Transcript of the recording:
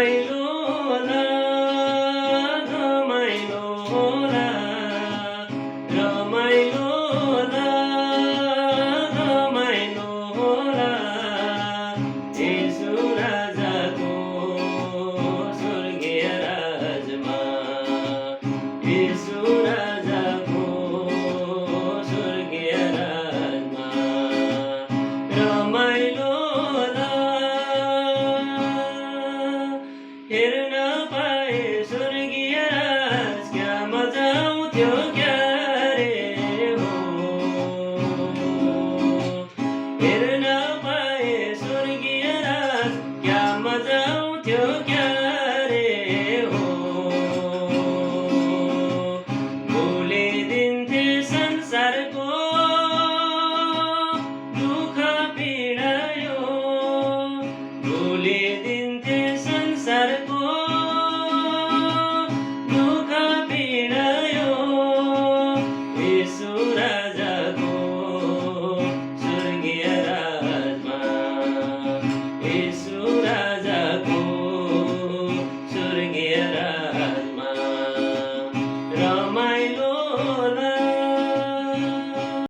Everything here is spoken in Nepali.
रमाइलो होला रमाइलो होला रमाइलो होला रमाइलो होला येशू राजाको स्वर्गीय राजमा येशू राजाको स्वर्गीय राजमा रमाइलो होला हेर्न पाए स्वर्गीय राज क्या मजा आउँथ्यो क्या रे हो हेर्न पाए स्वर्गीय राज क्या मजा आउँथ्यो क्या रे हो भुलिदिन्थे संसारको दुःख पीडा यो भुलिदिन्थे संसारको